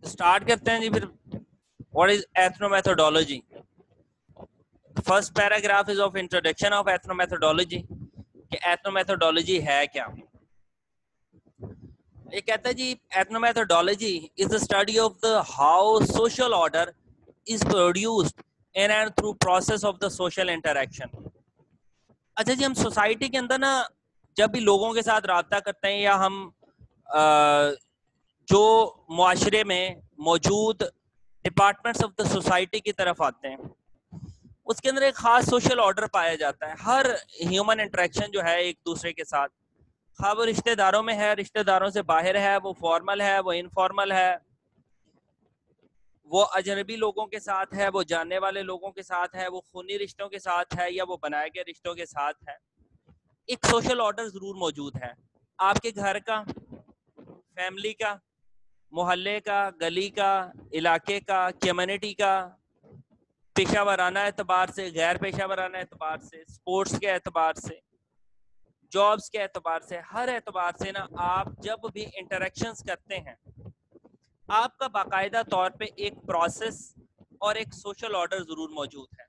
Start کرتے ہیں جی پھر. What is ethnomethodology? First paragraph is of introduction of ethnomethodology کہ ایتھنومیتھڈولوجی ہے کیا. یہ کہتا ہے جی ایتھنومیتھڈولوجی از the study of the how social order is produced in and through process of the social interaction. اچھا جی ہم سوسائٹی کے اندر نا جب بھی لوگوں کے ساتھ رابطہ کرتے ہیں یا ہم جو معاشرے میں موجود ڈپارٹمنٹس آف دا سوسائٹی کی طرف آتے ہیں اس کے اندر ایک خاص سوشل آرڈر پایا جاتا ہے. ہر ہیومن انٹریکشن جو ہے ایک دوسرے کے ساتھ، خواہ وہ رشتہ داروں میں ہے، رشتہ داروں سے باہر ہے، وہ فارمل ہے، وہ انفارمل ہے، وہ اجنبی لوگوں کے ساتھ ہے، وہ جاننے والے لوگوں کے ساتھ ہے، وہ خونی رشتوں کے ساتھ ہے یا وہ بنائے گئے رشتوں کے ساتھ ہے، ایک سوشل آرڈر ضرور موجود ہے. آپ کے گھر کا، فیملی کا، محلے کا، گلی کا، علاقے کا، کمیونٹی کا، پیشہ ورانہ اعتبار سے، غیر پیشہ ورانہ اعتبار سے، سپورٹس کے اعتبار سے، جابس کے اعتبار سے، ہر اعتبار سے نا آپ جب بھی انٹریکشنز کرتے ہیں آپ کا باقاعدہ طور پہ ایک پروسیس اور ایک سوشل آرڈر ضرور موجود ہے.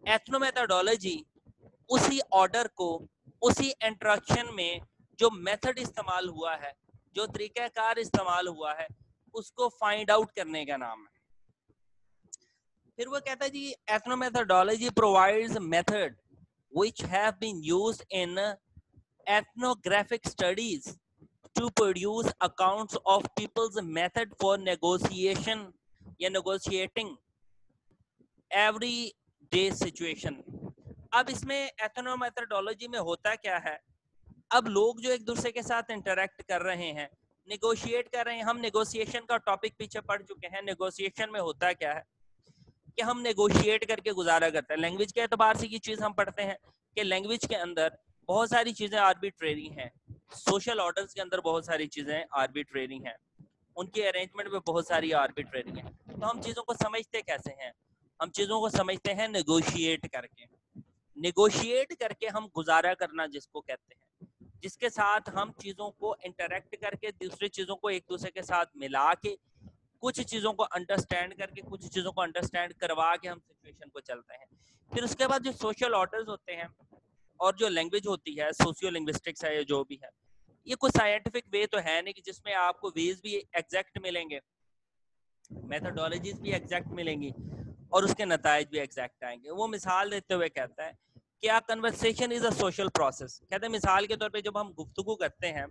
ایتھنومیتھڈولوجی اسی آرڈر کو، اسی انٹریکشن میں جو میتھڈ استعمال ہوا ہے، جو طریقہ کار استعمال ہوا ہے، اس کو فائنڈ آؤٹ کرنے کا نام ہے. پھر وہ کہتا ہے جی ethnomethodology provides method which have been used in ethnographic studies to produce accounts of people's method for negotiation یا negotiating everyday situation. اب اس میں ایتھنومیتھڈولوجی میں ہوتا کیا ہے، اب لوگ جو ایک دوسرے کے ساتھ انٹریکٹ کر رہے ہیں، نیگوشیٹ کر رہے ہیں. ہم نیگوشیشن کا ٹاپک پیچھے پڑھ چکے ہیں. نیگوشیشن میں ہوتا کیا ہے کہ ہم نیگوشیٹ کر کے گزارا کرتے ہیں. لینگویج کے اعتبار سے یہ چیز ہم پڑھتے ہیں کہ لینگویج کے اندر بہت ساری چیزیں آربیٹریری ہیں، سوشل آرڈرز کے اندر بہت ساری چیزیں آربیٹریری ہیں، ان کی ارینجمنٹ میں بہت ساری آربیٹریری ہیں. تو ہم چیزوں کو سمجھتے کیسے ہیں؟ ہم چیزوں کو سمجھتے ہیں نیگوشیٹ کر کے. نیگوشیٹ کر کے ہم گزارا کرنا جس کو کہتے ہیں، جس کے ساتھ ہم چیزوں کو انٹریکٹ کر کے دوسری چیزوں کو ایک دوسرے کے ساتھ ملا کے کچھ چیزوں کو انڈرسٹینڈ کر کے کچھ چیزوں کو انڈرسٹینڈ کروا کے ہم سچویشن کو چلتے ہیں. پھر اس کے بعد جو سوشل آرڈرز ہوتے ہیں اور جو لینگویج ہوتی ہے، سوشیو لنگوسٹکس ہے یا جو بھی ہے، یہ کوئی سائنٹیفک وے تو ہے نہیں کہ جس میں آپ کو ویز بھی ایگزیکٹ ملیں گے، میتھڈولوجیز بھی ایگزیکٹ ملیں گی اور اس کے نتائج بھی ایگزیکٹ آئیں گے. وہ مثال دیتے ہوئے کہتا ہے کیا conversation is a social process. کہتے ہیں مثال کے طور پہ جب ہم گفتگو کرتے ہیں،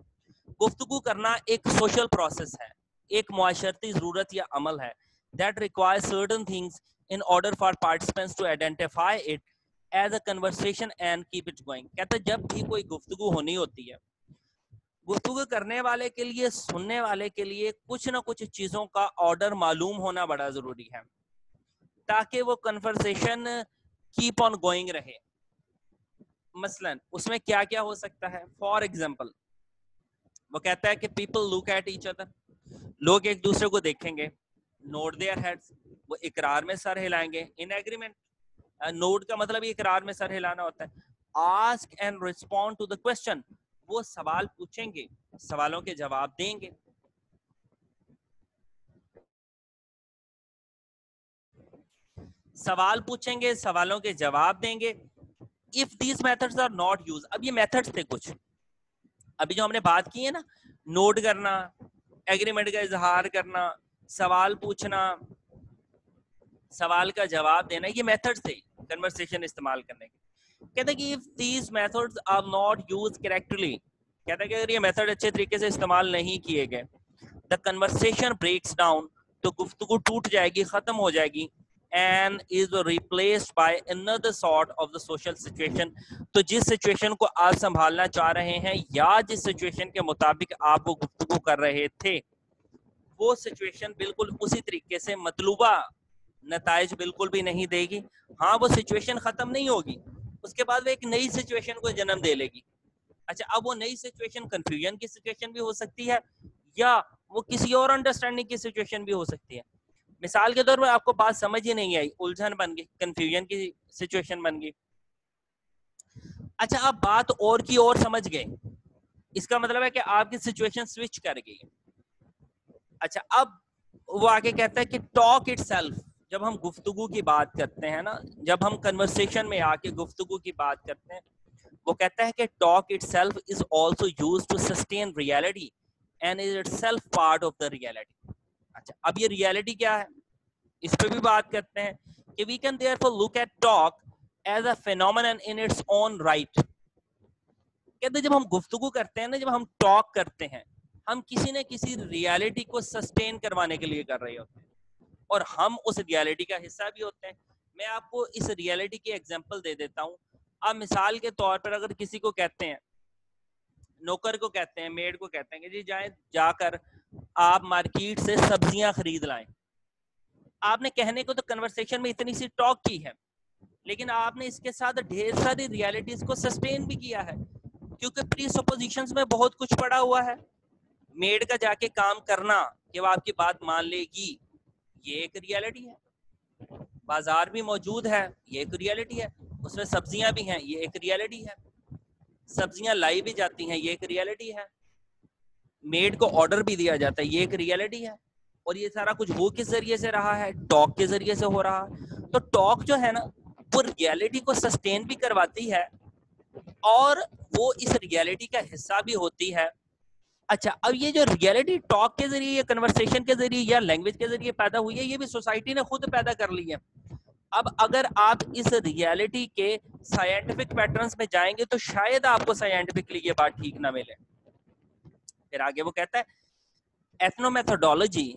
گفتگو کرنا ایک سوشل پروسیس ہے، ایک معاشرتی ضرورت یا عمل ہے. that requires certain things in order for participants to identify it as a conversation and keep it going. کہتے ہیں جب بھی کوئی گفتگو ہونی ہوتی ہے، گفتگو کرنے والے کے لیے، سننے والے کے لیے کچھ نہ کچھ چیزوں کا آرڈر معلوم ہونا بڑا ضروری ہے تاکہ وہ کنورسیشن کیپ آن گوئنگ رہے. مثلا اس میں کیا کیا ہو سکتا ہے؟ فار ایگزامپل وہ کہتا ہے کہ people look at each other, لوگ ایک دوسرے کو دیکھیں گے. نوڈ دیئر ہیڈز، وہ اقرار میں سر ہلائیں گے. ان ایگریمنٹ، نوڈ کا مطلب اقرار میں سر ہلانا ہوتا ہے. Ask and respond to the question, وہ سوال پوچھیں گے، سوالوں کے جواب دیں گے. سوال پوچھیں گے، سوالوں کے جواب دیں گے. if these methods are not used، اب یہ میتھڈز تھے کچھ ابھی جو ہم نے بات کی ہے نا، نوٹ کرنا، ایگریمنٹ کا اظہار کرنا، سوال پوچھنا، سوال کا جواب دینا، یہ میتھڈز تھے کنورسیشن استعمال کرنے کے. کہتے ہیں کہ if these methods are not used correctly، کہتے ہیں کہ اگر یہ میتھڈ اچھے طریقے سے استعمال نہیں کیے گئے، the conversation breaks down، تو گفتگو ٹوٹ جائے گی، ختم ہو جائے گی. and is replaced by another sort of the social situation، تو جس سچویشن کو آپ سنبھالنا چاہ رہے ہیں یا جس سچویشن کے مطابق آپ وہ گفتگو کر رہے تھے، وہ سچویشن بالکل اسی طریقے سے مطلوبہ نتائج بالکل بھی نہیں دے گی. ہاں وہ سچویشن ختم نہیں ہوگی، اس کے بعد وہ ایک نئی سچویشن کو جنم دے لے گی. اچھا اب وہ نئی سچویشن کنفیوژن کی سچویشن بھی ہو سکتی ہے یا وہ کسی اور انڈرسٹینڈنگ کی سچویشن بھی ہو سکتی ہے. مثال کے طور پر آپ کو بات سمجھ ہی نہیں آئی، الجھن بن گئی، کنفیوژن کی سچویشن بن گئی. اچھا آپ بات اور کی اور سمجھ گئے، اس کا مطلب ہے کہ آپ کی سچویشن سوئچ کر گئی. اچھا اب وہ آگے کہتا ہے کہ ٹاک اٹ سیلف، جب ہم گفتگو کی بات کرتے ہیں نا، جب ہم کنورسیشن میں آ کے گفتگو کی بات کرتے ہیں، وہ کہتا ہے کہ talk itself is also use to sustain reality and is itself part of the reality. اچھا اب یہ ریالٹی کیا ہے اس پہ بھی بات کرتے ہیں کہ we can therefore look at talk as a phenomenon in its own right. کہتے ہیں جب ہم گفتگو کرتے ہیں نا، جب ہم ٹاک کرتے ہیں، ہم کسی نہ کسی ریالٹی کو سسٹین کروانے کے لیے کر رہے ہوتے ہیں اور ہم اس ریالٹی کا حصہ بھی ہوتے ہیں. میں آپ کو اس ریالٹی کی ایگزامپل دے دیتا ہوں. آپ مثال کے طور پر اگر کسی کو کہتے ہیں، نوکر کو کہتے ہیں، میڈ کو کہتے ہیں کہ جی جائیں جا کر آپ مارکیٹ سے سبزیاں خرید لائیں. آپ نے کہنے کو تو کنورسیشن میں اتنی سی ٹاک کی ہے، لیکن آپ نے اس کے ساتھ ڈھیر ساری ریالٹیز کو سسٹین بھی کیا ہے، کیونکہ پری سپوزیشنز میں بہت کچھ پڑا ہوا ہے. میڈ کا جا کے کام کرنا کہ وہ آپ کی بات مان لے گی، یہ ایک ریالٹی ہے. بازار بھی موجود ہے، یہ ایک ریالٹی ہے. اس میں سبزیاں بھی ہیں، یہ ایک ریالٹی ہے. سبزیاں لائی بھی جاتی ہیں، یہ ایک ریالٹی ہے. میڈ کو آرڈر بھی دیا جاتا ہے، یہ ایک ریالٹی ہے. اور یہ سارا کچھ وہ کس ذریعے سے رہا ہے؟ ٹاک کے ذریعے سے ہو رہا. تو ٹاک جو ہے نا وہ ریالٹی کو سسٹین بھی کرواتی ہے اور وہ اس ریالٹی کا حصہ بھی ہوتی ہے. اچھا اب یہ جو ریالٹی ٹاک کے ذریعے یا کنورسیشن کے ذریعے یا لینگویج کے ذریعے پیدا ہوئی ہے، یہ بھی سوسائٹی نے خود پیدا کر لی ہے. اب اگر آپ اس ریالٹی کے سائنٹیفک پیٹرنز میں جائیں گے تو شاید آپ کو سائنٹیفکلی یہ بات ٹھیک نہ ملے. پھر آگے وہ کہتا ہے ایتھنومیتھڈولوجی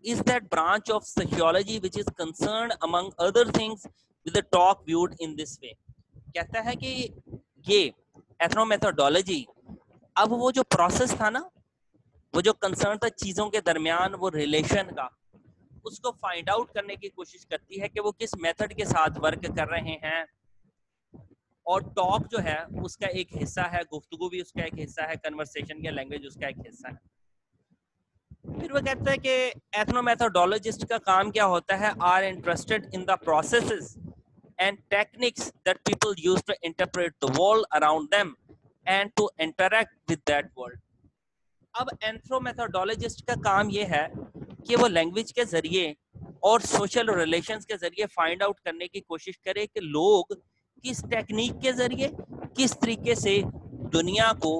is that branch of sociology which is concerned among other things with the talk viewed in this way. کہتا ہے کہ یہ ایتھنومیتھڈولوجی اب وہ جو پروسیس تھا نا، وہ جو کنسرن تھا چیزوں کے درمیان وہ ریلیشن کا، اس کو فائنڈ آؤٹ کرنے کی کوشش کرتی ہے کہ وہ کس میتھڈ کے ساتھ ورک کر رہے ہیں. اور ٹاک جو ہے اس کا ایک حصہ ہے، گفتگو بھی اس کا ایک حصہ ہے، کنورسیشن یا لینگویج اس کا ایک حصہ ہے. پھر وہ کہتا ہے کہ ایتھنومیتھڈولوجسٹ کا کام کیا ہوتا ہے؟ Are interested in the processes and techniques that people use to interpret the world around them and to interact with that world. اب ایتھنومیتھڈولوجسٹ کا کام یہ ہے کہ وہ لینگویج کے ذریعے اور سوشل ریلیشنز کے ذریعے فائنڈ آؤٹ کرنے کی کوشش کرے کہ لوگ کس ٹیکنیک کے ذریعے کس طریقے سے دنیا کو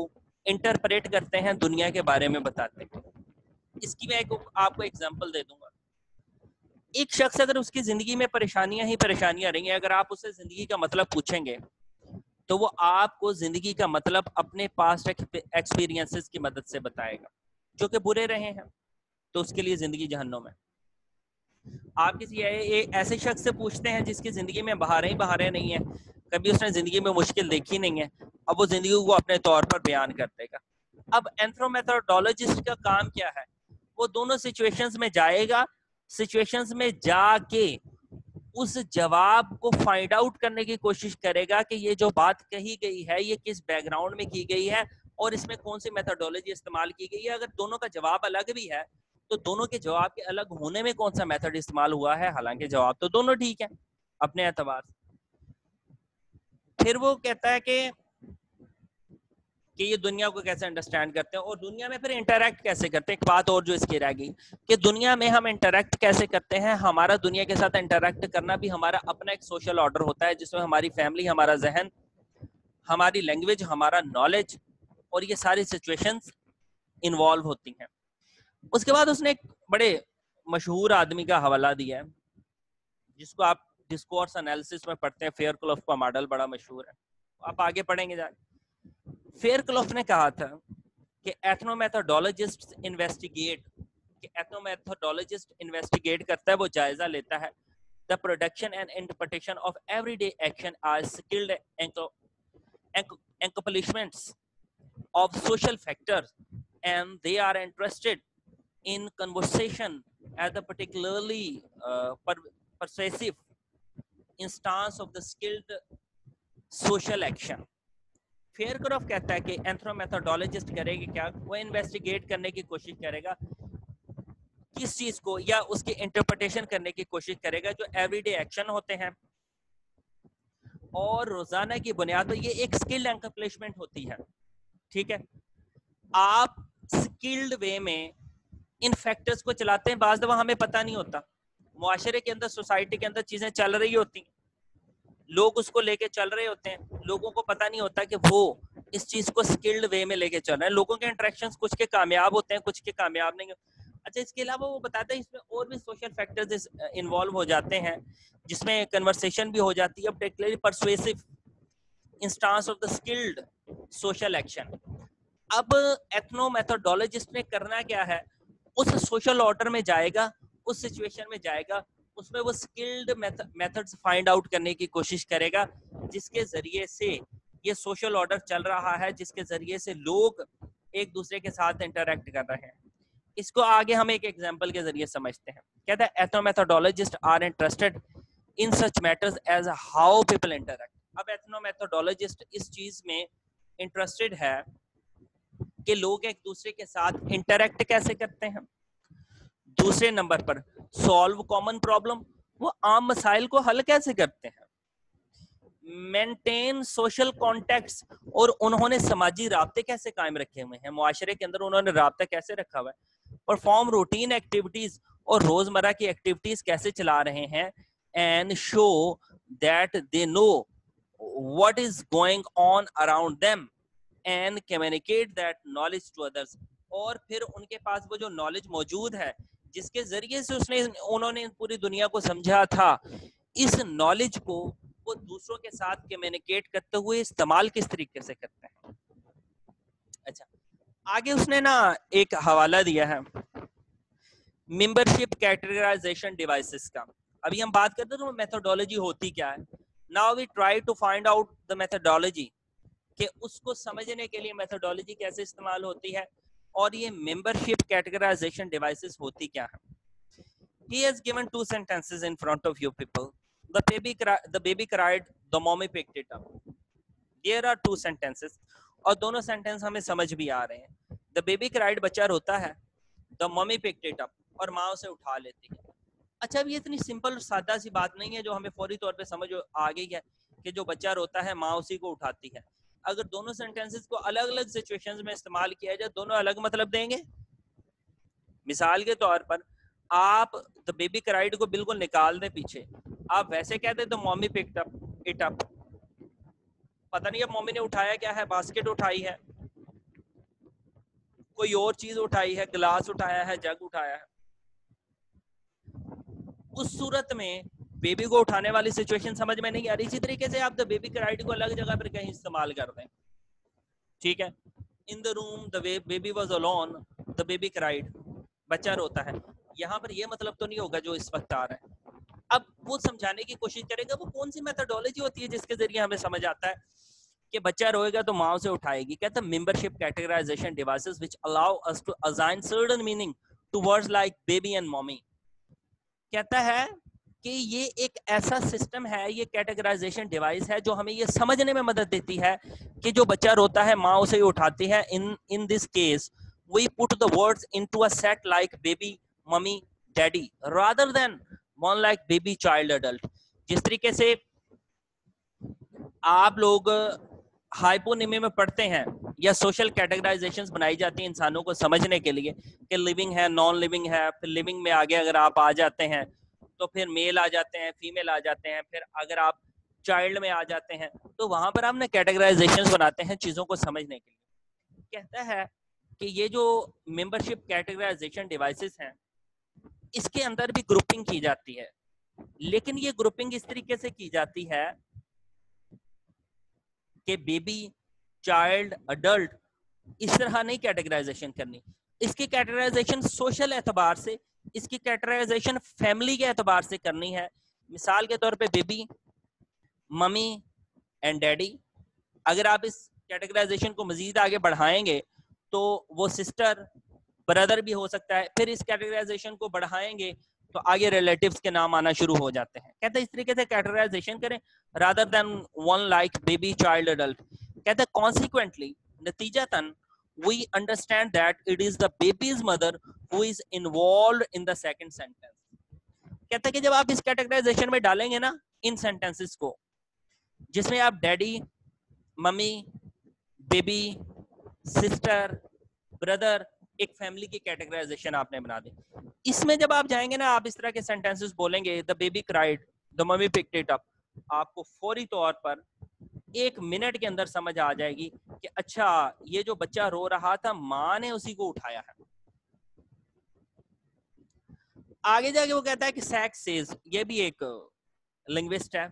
انٹرپریٹ کرتے ہیں، دنیا کے بارے میں بتاتے ہیں. اس کی میں آپ کو ایگزامپل دے دوں گا. ایک شخص اگر اس کی زندگی میں پریشانیاں ہی پریشانیاں رہی ہیں، اگر آپ اسے زندگی کا مطلب پوچھیں گے تو وہ آپ کو زندگی کا مطلب اپنے پاسٹ ایکسپیرینسز کی مدد سے بتائے گا جو کہ برے رہے ہیں، تو اس کے لیے زندگی جہنم ہے. آپ کسی ایسے شخص سے پوچھتے ہیں جس کی زندگی میں بہاریں ہی بہاریں نہیں ہیں، کبھی اس نے زندگی میں مشکل دیکھی نہیں ہے، اب وہ زندگی کو اپنے طور پر بیان کر دے گا. اب ایتھنومیتھڈولوجسٹ کا کام کیا ہے؟ وہ دونوں سچویشنز میں جائے گا، سچویشنز میں جا کے اس جواب کو فائنڈ آؤٹ کرنے کی کوشش کرے گا کہ یہ جو بات کہی گئی ہے یہ کس بیک گراؤنڈ میں کی گئی ہے اور اس میں کون سی میتھڈولوجی استعمال کی گئی ہے. اگر دونوں کا جواب الگ بھی ہے تو دونوں کے جواب کے الگ ہونے میں کون سا میتھڈ استعمال ہوا ہے، حالانکہ جواب تو دونوں ٹھیک ہے اپنے اعتبار سے. پھر وہ کہتا ہے کہ یہ دنیا کو کیسے انڈرسٹینڈ کرتے ہیں اور دنیا میں پھر انٹریکٹ کیسے کرتے ہیں. ایک بات اور جو اس کی رہ گئی کہ دنیا میں ہم انٹریکٹ کیسے کرتے ہیں. ہمارا دنیا کے ساتھ انٹریکٹ کرنا بھی ہمارا اپنا ایک سوشل آرڈر ہوتا ہے، جس میں ہماری فیملی، ہمارا ذہن، ہماری لینگویج، ہمارا نالج اور یہ ساری سچویشنز انوالو ہوتی ہیں. اس کے بعد اس نے ایک بڑے مشہور آدمی کا حوالہ دیا ہے جس کو آپ ڈسکورس انالیسس میں پڑھتے ہیں. فیئر کلوف کا ماڈل بڑا مشہور ہے، آپ آگے پڑھیں گے جا کے. فیئر کلوف نے کہا تھا کہ ایتھنومیتھڈولوجسٹ انویسٹیگیٹ کرتا ہے، وہ جائزہ لیتا ہے the production and interpretation of everyday action are skilled accomplishments of social factors and they are interested in conversation as a particularly persuasive instance of the skilled social action. Fairclough کہتا ہے کہ ایتھنومیتھڈولوجسٹ کرے گا کیا؟ وہ investigate کرنے کی کوشش کرے گا کس چیز کو، یا اس کی انٹرپریٹیشن کرنے کی کوشش کرے گا جو ایوری ڈے ایکشن ہوتے ہیں اور روزانہ کی بنیاد پر یہ ایک اسکلڈ اکمپلشمنٹ ہوتی ہے. ٹھیک ہے، آپ اسکلڈ وے میں ان فیکٹرز کو چلاتے ہیں. بعض دفعہ ہمیں پتہ نہیں ہوتا, معاشرے کے اندر, سوسائٹی کے اندر چیزیں چل رہی ہوتی ہیں, لوگ اس کو لے کے چل رہے ہوتے ہیں, لوگوں کو پتہ نہیں ہوتا کہ وہ اس چیز کو سکلڈ وے میں لے کے چل رہے ہیں. لوگوں کے انٹریکشنز کچھ کے کامیاب ہوتے ہیں, کچھ کے کامیاب نہیں ہوتے. اچھا, اس کے علاوہ وہ بتاتے ہیں اس میں اور بھی سوشل فیکٹرز انوالو ہو جاتے ہیں جس میں کنورسیشن بھی ہو جاتی ہے, particularly persuasive instance of the skilled social action. اب ایتھنو میتھڈولوجسٹ نے کرنا کیا ہے, اس سوشل آرڈر میں جائے گا, اس سچویشن میں جائے گا, اس میں وہ اسکلڈ میتھڈز فائنڈ آؤٹ کرنے کی کوشش کرے گا جس کے ذریعے سے یہ سوشل آرڈر چل رہا ہے, جس کے ذریعے سے لوگ ایک دوسرے کے ساتھ انٹریکٹ کر رہے ہیں. اس کو آگے ہم ایک ایگزامپل کے ذریعے سمجھتے ہیں. کہتا ہے ethnomethodologist are interested in such matters as how people interact. اب ایتھنو میتھڈولوجسٹ اس چیز میں انٹرسٹڈ ہے کہ لوگ ایک دوسرے کے ساتھ انٹریکٹ کیسے کرتے ہیں. دوسرے نمبر پر سالو کامن پرابلم, وہ عام مسائل کو حل کیسے کرتے ہیں. مینٹین سوشل کانٹیکٹس, اور انہوں نے سماجی رابطے کیسے قائم رکھے ہوئے ہیں, معاشرے کے اندر انہوں نے رابطہ کیسے رکھا ہوا ہے. پرفارم روٹین ایکٹیویٹیز, اور روزمرہ کی ایکٹیویٹیز کیسے چلا رہے ہیں. And show that they know what is going on around them and communicate that knowledge to others. اور پھر ان کے پاس وہ جو نالج موجود ہے جس کے ذریعے سے انہوں نے پوری دنیا کو سمجھا تھا, اس نالج کو وہ دوسروں کے ساتھ کمیونیکیٹ کرتے ہوئے استعمال کس طریقے سے کرتے ہیں. اچھا, آگے اس نے نا ایک حوالہ دیا ہے ممبرشپ کیٹیگرائزیشن ڈیوائسز کا. ابھی ہم بات کرتے ہیں تو میتھڈولوجی ہوتی کیا ہے. Now we try to find out the methodology, کہ اس کو سمجھنے کے لیے میتھڈولوجی کیسے استعمال ہوتی ہے اور یہ ممبرشپ کیٹیگرائزیشن ڈیوائسز ہوتی کیا ہے. He has given two sentences in front of you people. The baby cried, the mommy picked it up. There are two sentences, اور دونوں سینٹینس ہمیں سمجھ بھی آ رہے ہیں. The baby cried, بچہ روتا ہے, the mommy picked it up, اور ماں اسے اٹھا لیتی ہے. اچھا, اب یہ اتنی سمپل اور سادہ سی بات نہیں ہے جو ہمیں فوری طور پہ سمجھ آ گئی ہے کہ جو بچہ روتا ہے ماں اسی کو اٹھاتی ہے. اگر دونوں سینٹینسز کو الگ الگ سچویشنز میں استعمال کیا جائے, دونوں الگ مطلب دیں گے. مثال کے طور پر آپ the baby cried کو بالکل نکال دیں پیچھے, آپ ویسے کہتے ہیں تو mommy picked it up, پتہ نہیں اب مومی نے اٹھایا کیا ہے, باسکٹ اٹھائی ہے, کوئی اور چیز اٹھائی ہے, گلاس اٹھایا ہے, جگ اٹھایا ہے. اس صورت میں بیبی کو اٹھانے والی سچویشن سمجھ میں نہیں آ رہی. اسی طریقے سے آپ دا بیبی کرائڈ کو الگ جگہ پر کہیں استعمال کر دیں, ٹھیک ہے. In the room the baby was alone, the baby cried, بچہ روتا ہے. یہاں پر یہ مطلب تو نہیں ہوگا جو اس وقت آ رہا ہے. اب وہ سمجھانے کی کوشش کرے گا وہ کون سی میتھڈولوجی ہوتی ہے جس کے ذریعے ہمیں سمجھ آتا ہے کہ بچہ روئے گا تو ماں اسے اٹھائے گی. کہتا ہے membership categorization devices which allow us to assign certain meaning to words like baby and mommy. کہتا ہے کہ یہ ایک ایسا سسٹم ہے, یہ کیٹیگرائزیشن ڈیوائس ہے جو ہمیں یہ سمجھنے میں مدد دیتی ہے کہ جو بچہ روتا ہے ماں اسے اٹھاتی ہے. in this case we put the words into a set like baby, mummy, daddy rather than one like baby, child, adult. جس طریقے سے آپ لوگ ہائپونیمی میں پڑھتے ہیں یا سوشل کیٹیگرائزیشنز بنائی جاتی ہیں انسانوں کو سمجھنے کے لیے کہ لیونگ ہے, نان لیونگ ہے, پھر لیونگ میں آگے اگر آپ آ جاتے ہیں تو پھر میل آ جاتے ہیں, فیمیل آ جاتے ہیں, پھر اگر آپ چائلڈ میں آ جاتے ہیں تو وہاں پر آپ نے کیٹیگرائزیشنز بناتے ہیں چیزوں کو سمجھنے کے لیے. کہتا ہے کہ یہ جو ممبرشپ کیٹیگرائزیشن ڈیوائسز ہیں اس کے اندر بھی گروپنگ کی جاتی ہے, لیکن یہ گروپنگ اس طریقے سے کی جاتی ہے کہ بیبی, چائلڈ, اڈلٹ اس طرح نہیں کیٹیگرائزیشن کرنی. اس کی کیٹیگرائزیشن سوشل اعتبار سے, اس کی کیٹیگرائزیشن فیملی کے اعتبار سے کرنی ہے. مثال کے طور پہ بیبی, ممی اینڈ ڈیڈی. اگر آپ اس کیٹیگرائزیشن کو مزید آگے بڑھائیں گے تو وہ سسٹر, بردر بھی ہو سکتا ہے. پھر اس کیٹیگرائزیشن کو بڑھائیں گے تو آگے ریلیٹیوز کے نام آنا شروع ہو جاتے ہیں. کہتے ہیں اس طریقے سے کیٹیگرائزیشن کریں rather than one like baby, child, adult. کہتے ہیں consequently, نتیجتاً we understand that it is the baby's mother who is involved in the second sentence. کہتے ہیں کہ جب آپ اس کیٹیگرائزیشن میں ڈالیں گے نا ان سینٹینسز کو جس میں آپ daddy, mummy, baby, sister, brother ایک فیملی کی کیٹیگرائزیشن آپ نے بنا دی. اس میں جب آپ جائیں گے نا, آپ اس طرح کے سینٹینسز بولیں گے, دا baby cried, the mummy picked it up, آپ کو فوری طور پر 1 منٹ کے اندر سمجھ آ جائے گی کہ اچھا یہ جو بچہ رو رہا تھا ماں نے اسی کو اٹھایا ہے. آگے جا کے وہ کہتا ہے کہ سیکس سیز, یہ بھی ایک لنگوسٹ ہے,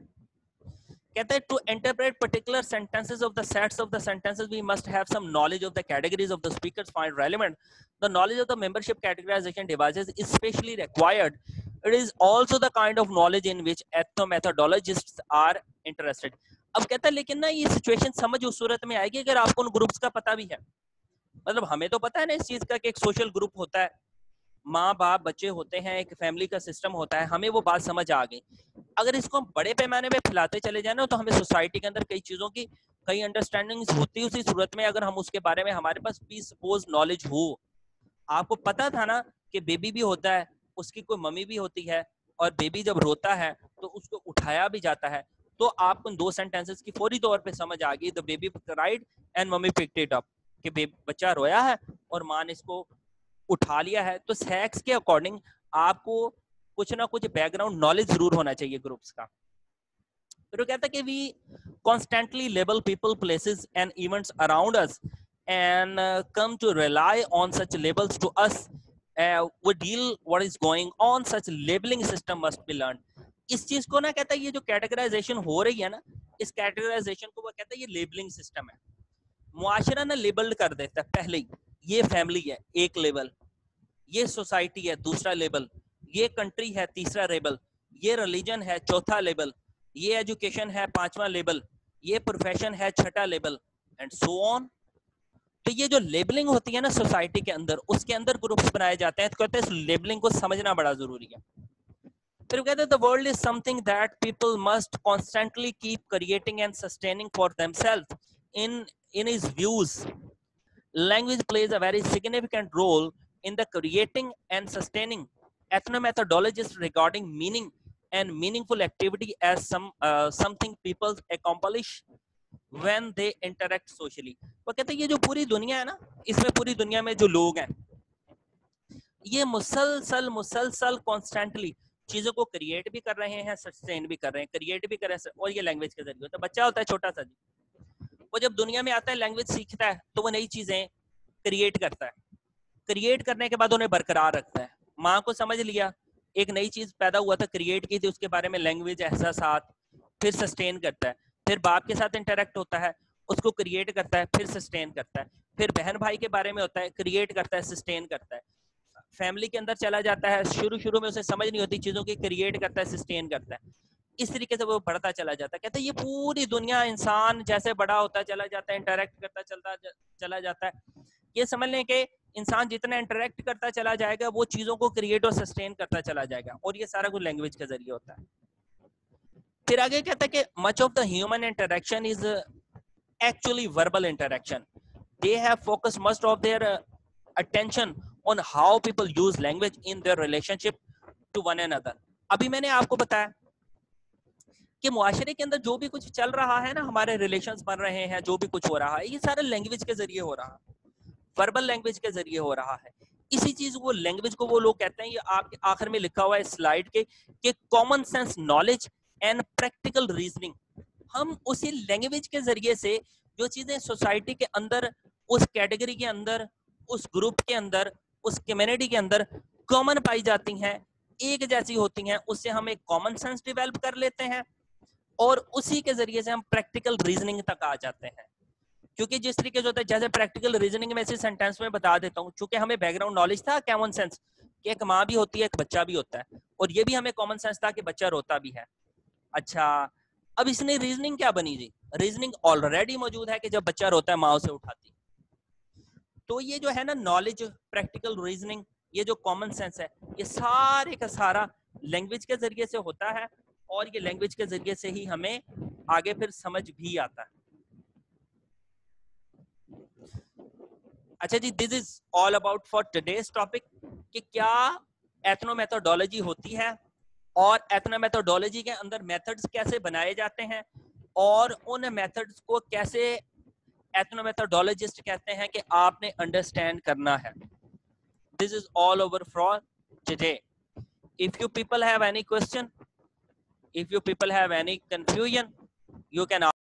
کہتا ہے to interpret particular sentences of the sets of the sentences we must have some knowledge of the categories of the speakers find relevant. The knowledge of the membership categorization devices is especially required. It is also the kind of knowledge in which ethnomethodologists are interested. اب کہتا ہے لیکن نا یہ situation سمجھ اس صورت میں آئے گی اگر آپ کو ان گروپس کا پتہ بھی ہے. مطلب ہمیں تو پتہ ہے نا اس چیز کا کہ ایک سوشل گروپ ہوتا ہے, ماں باپ بچے ہوتے ہیں, ایک فیملی کا سسٹم ہوتا ہے, ہمیں وہ بات سمجھ آ گئی. اگر اس کو ہم بڑے پیمانے پہ پھیلاتے چلے جائیں نا تو ہمیں سوسائٹی کے اندر کئی چیزوں کی کئی انڈرسٹینڈنگ ہوتی, اسی صورت میں اگر ہم اس کے بارے میں ہمارے پاس بھی سپوز نالج ہو. آپ کو پتا تھا نا کہ بیبی بھی ہوتا ہے, اس کی کوئی ممی بھی ہوتی ہے, اور بیبی جب روتا ہے تو اس کو اٹھایا بھی جاتا ہے, تو آپ کو ان 2 سینٹینسز کی فوری طور پہ سمجھ آ گئی, دا baby cried and mummy picked it up, کہ بچہ رویا ہے اور ماں نے اس کو اٹھا لیا ہے. تو سیکس کے اکارڈنگ آپ کو کچھ نہ کچھ بیک گراؤنڈ نالج ضرور ہونا چاہیے گروپس کا. پھر وہ کہتا ہے کہ we constantly label people, places and events around us and come to rely on such labels to us. We deal what is going on, such labeling system must be learned. اس چیز کو نا کہتا ہے یہ جو کیٹیگرائزیشن ہو رہی ہے نا, اس کیٹیگرائزیشن کو وہ کہتا ہے یہ لیبلنگ سسٹم ہے. معاشرہ نا لیبلڈ کر دیتا ہے پہلے ہی, یہ فیملی ہے ایک لیبل, یہ سوسائٹی ہے دوسرا لیبل, یہ کنٹری ہے تیسرا لیبل, یہ ریلیجن ہے چوتھا لیبل, یہ ایجوکیشن ہے 5واں لیبل, یہ پروفیشن ہے 6واں لیبل, اینڈ سو آن. تو یہ جو لیبلنگ ہوتی ہے نا سوسائٹی کے اندر, اس کے اندر گروپس بنائے جاتے ہیں, تو کہتے ہیں اس لیبلنگ کو سمجھنا بڑا ضروری ہے. پھر وہ کہتے ہیں the world is something that people must constantly keep creating and sustaining for themselves. In his views, language plays a very significant role in the creating and sustaining. Ethnomethodologists regarding meaning and meaningful activity as something people accomplish when they interact socially. وہ کہتے ہیں یہ جو پوری دنیا ہے نا, اس میں پوری دنیا میں جو لوگ ہیں یہ مسلسل کانسٹینٹلی چیزوں کو کریٹ بھی کر رہے ہیں, سسٹین بھی کر رہے ہیں, کریٹ بھی کر رہے ہیں, اور یہ لینگویج کے ذریعے ہوتا ہے. بچہ ہوتا ہے چھوٹا سا جی, وہ جب دنیا میں آتا ہے لینگویج سیکھتا ہے تو وہ نئی چیزیں کریٹ کرتا ہے, کریٹ کرنے کے بعد انہیں برقرار رکھتا ہے. ماں کو سمجھ لیا ایک نئی چیز پیدا ہوا تھا, کریٹ کی تھی, اس کے بارے میں لینگویج احساسات, پھر سسٹین کرتا ہے. پھر باپ کے ساتھ انٹریکٹ ہوتا ہے, اس کو کریٹ کرتا ہے, پھر سسٹین کرتا ہے. پھر بہن بھائی کے بارے میں ہوتا ہے, کریٹ کرتا ہے, سسٹین کرتا ہے. فیملی کے اندر چلا جاتا ہے, شروع میں اسے سمجھ نہیں ہوتی چیزوں کی, کریٹ کرتا ہے, سسٹین کرتا ہے. اس طریقے سے وہ بڑھتا چلا جاتا ہے. کہتا ہے یہ پوری دنیا انسان جیسے بڑا ہوتا چلا جاتا ہے, انٹریکٹ کرتا چلا جاتا ہے. یہ سمجھ لیں کہ انسان جتنا انٹریکٹ کرتا چلا جائے گا وہ چیزوں کو کریٹ اور سسٹین کرتا چلا جائے گا, اور یہ سارا کچھ لینگویج کے ذریعے ہوتا ہے. پھر آگے کہتا ہے کہ much of the human interaction is actually verbal interaction. They have focus most of their attention on how people use language in their relationship to one another. ابھی میں نے آپ کو بتایا کہ معاشرے کے اندر جو بھی کچھ چل رہا ہے نا, ہمارے ریلیشنز بن رہے ہیں, جو بھی کچھ ہو رہا ہے, یہ سارا لینگویج کے ذریعے ہو رہا ہے, وربل لینگویج کے ذریعے ہو رہا ہے. اسی چیز کو لینگویج کو وہ لوگ کہتے ہیں, یہ آپ کے آخر میں لکھا ہوا ہے سلائیڈ کے, کہ common sense knowledge and practical reasoning. ہم اسی لینگویج کے ذریعے سے جو چیزیں سوسائٹی کے اندر, اس کیٹیگری کے اندر, اس گروپ کے اندر, اس کمیونٹی کے اندر کامن پائی جاتی ہیں, ایک جیسی ہوتی ہیں, اس سے ہم ایک کامن سینس ڈیولپ کر لیتے ہیں, اور اسی کے ذریعے سے ہم پریکٹیکل ریزننگ تک آ جاتے ہیں. کیونکہ جس طریقے سے ہوتا ہے, جیسے پریکٹیکل ریزننگ میں اسی سینٹینس میں بتا دیتا ہوں, چونکہ ہمیں بیک گراؤنڈ نالج تھا کامن سینس کہ ایک ماں بھی ہوتی ہے, ایک بچہ بھی ہوتا ہے, اور یہ بھی ہمیں کامن سینس تھا کہ بچہ روتا بھی ہے. اچھا, اب اس نے ریزننگ کیا بنی جی؟ ریزننگ آلریڈی موجود ہے کہ جب بچہ روتا ہے ماں اسے اٹھاتی. تو یہ جو ہے نا نالج, پریکٹیکل ریزننگ, یہ جو کامن سینس ہے, یہ سارے کا سارا لینگویج کے ذریعے سے ہوتا ہے, اور یہ لینگویج کے ذریعے سے ہی ہمیں آگے پھر سمجھ بھی آتا ہے. اچھا جی, this is all about for today's topic, کہ کیا ایتھنو میتھڈولوجی ہوتی ہے, اور ایتھنو میتھڈولوجی کے اندر میتھڈز کیسے بنائے جاتے ہیں, اور ان میتھڈز کو کیسے ایتھنو میتھڈولوجسٹ کہتے ہیں کہ آپ نے انڈرسٹینڈ کرنا ہے. This is all over for today. If you people have any question, if you people have any confusion, you can